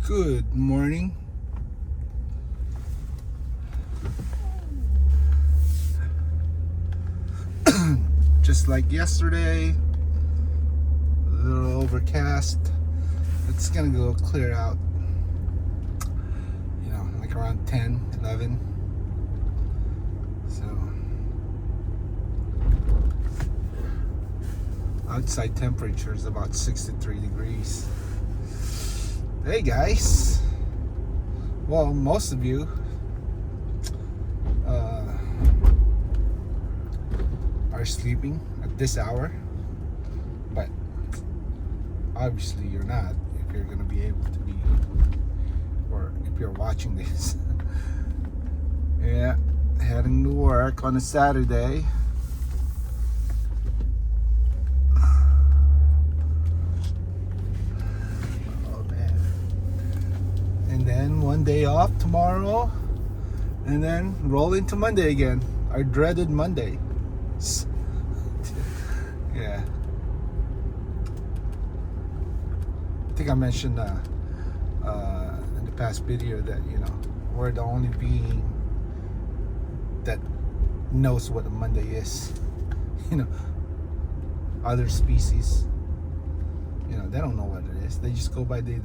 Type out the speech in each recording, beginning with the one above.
Good morning. Just like yesterday, a little overcast. It's gonna go clear out, like around 10, 11. So, outside temperature is about 63 degrees. Hey guys. Well, most of you are sleeping at this hour, but obviously you're not if you're going to be able to be, or if you're watching this. Yeah, heading to work on a Saturday. Oh man. And then one day off tomorrow, and then roll into Monday again, our dreaded Monday. Yeah, I think I mentioned in the past video that we're the only being that knows what a Monday is. Other species, they don't know what it is. They just go by day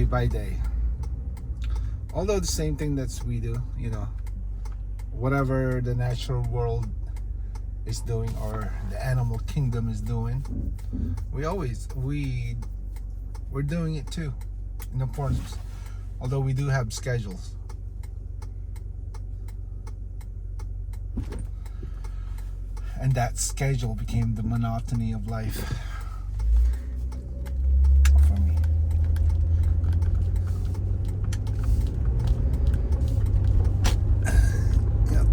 by day. Although the same thing that we do, whatever the natural world is doing or the animal kingdom is doing, we're doing it too, in the forms. Although we do have schedules. And that schedule became the monotony of life for me.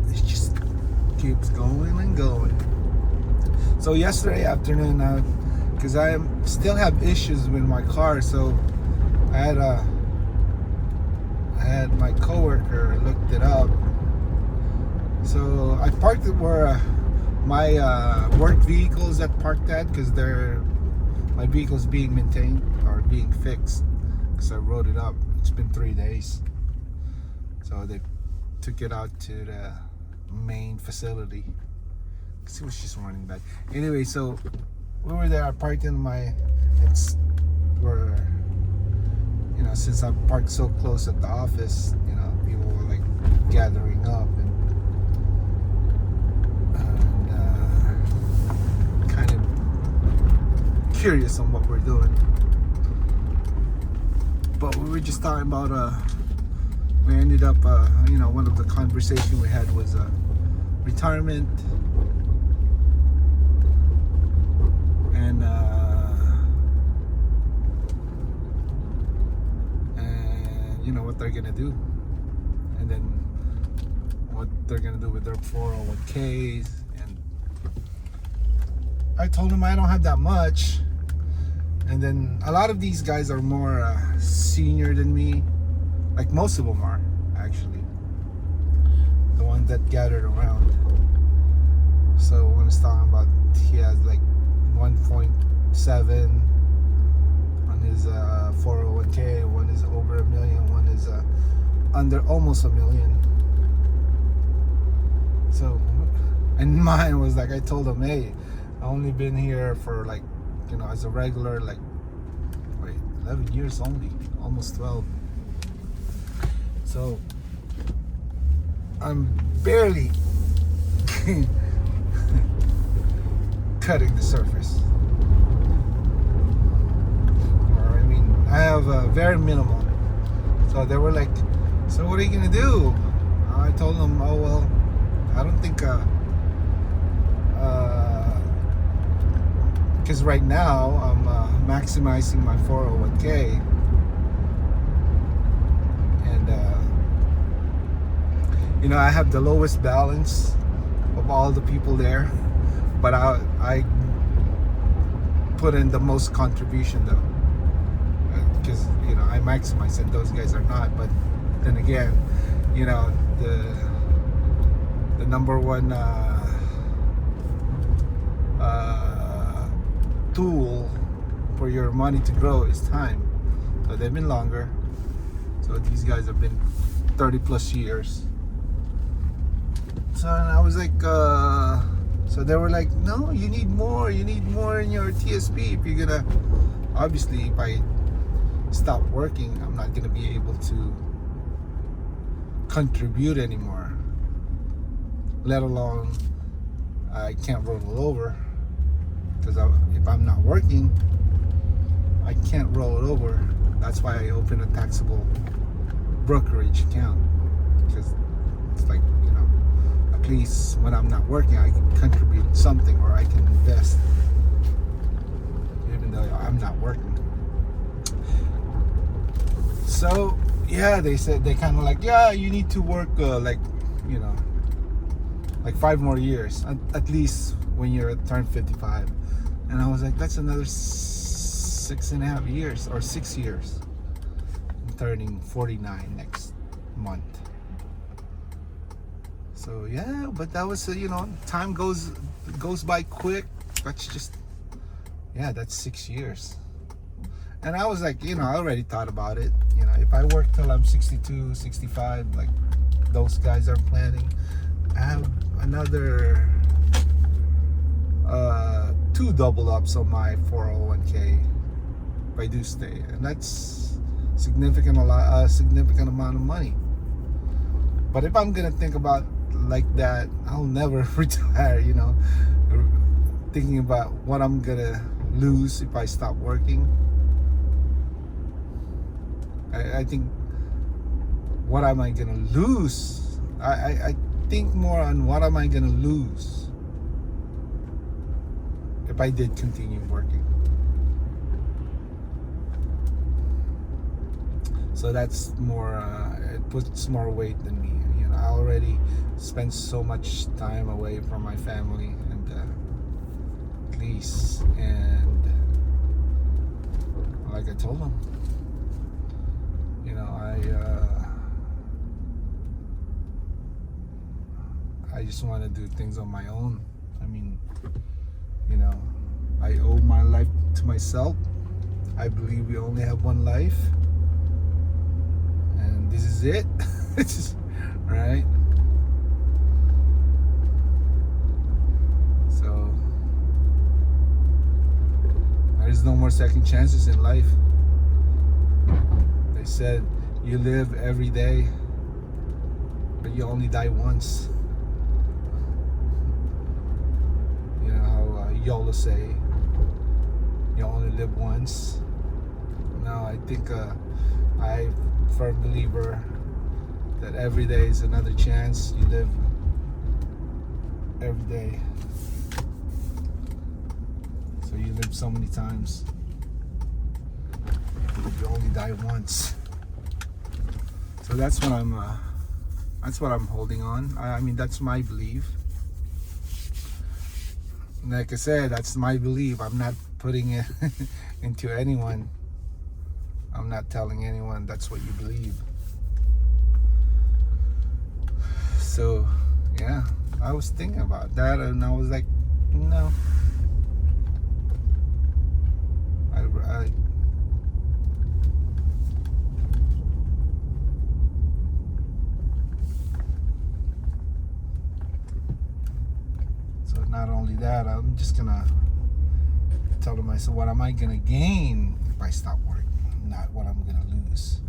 It just keeps going and going. So yesterday afternoon, because I still have issues with my car, so I had my coworker looked it up. So I parked it where my work vehicle is parked at, because my vehicle's being maintained or being fixed, because I wrote it up. It's been 3 days, so they took it out to the main facility. See what she's running back. Anyway, so we were there. I parked in since I parked so close at the office, people were like gathering up and kind of curious on what we're doing. But we were just talking about we ended up one of the conversation we had was retirement and what they're gonna do, and then what they're gonna do with their 401ks. And I told him I don't have that much, and then a lot of these guys are more senior than me, like most of them are actually, the ones that gathered around. So when it's talking about, he has like 1.7 on his 401k, one is over $1 million, one is under almost $1 million. So, and mine was like, I told him, hey, I only been here for like, as a regular, like, 11 years only, almost 12. So I'm barely cutting the surface. Or I have a very minimal. So they were like, so what are you gonna do? I told them, oh well, I don't think because right now I'm maximizing my 401k, and I have the lowest balance of all the people there, but I put in the most contribution though, because I maximize and those guys are not. But then again, the number one tool for your money to grow is time. So they've been longer. So these guys have been 30 plus years. So and I was like, so they were like, no, you need more in your TSP. If you're gonna, obviously, if I stop working, I'm not gonna be able to contribute anymore. Let alone, I can't roll it over, because if I'm not working, I can't roll it over. That's why I open a taxable brokerage account, because it's like, at least when I'm not working, I can contribute something, or I can invest even though I'm not working. So yeah, they said, they kind of like, yeah, you need to work like 5 more years at least when you're turned 55. And I was like, that's another 6.5 years or 6 years. I'm turning 49 next month. So yeah, but that was time goes by quick. That's just, that's 6 years. And I was like, I already thought about it. If I work till I'm 62, 65, like those guys are planning, I have another 2 double ups on my 401k if I do stay, and that's significant amount of money. But if I'm gonna think about like that, I'll never retire. Thinking about what I'm gonna lose if I stop working. I think, what am I gonna lose? I think more on what am I gonna lose if I did continue working. So that's more, it puts more weight than me. I already spent so much time away from my family and at least, and like I told them, I just want to do things on my own. I mean, I owe my life to myself. I believe we only have one life, and this is it. Right? So there's no more second chances in life. They said you live every day, but you only die once. YOLO say, you only live once. Now I think I'm a firm believer that every day is another chance. You live every day, so you live so many times. You only die once. So that's what I'm holding on. I mean, that's my belief. Like I said, that's my belief. I'm not putting it into anyone. I'm not telling anyone that's what you believe. So yeah, I was thinking about that, and I was like, no. Not only that, I'm just gonna tell myself, what am I gonna gain if I stop working, not what I'm gonna lose.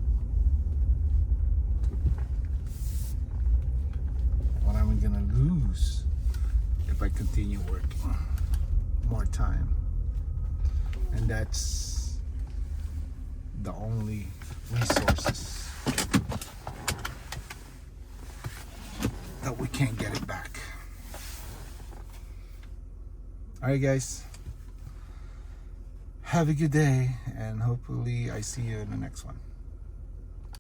What am I gonna lose if I continue working more time? And that's the only resources that we can't get it back. Alright guys, have a good day, and hopefully I see you in the next one.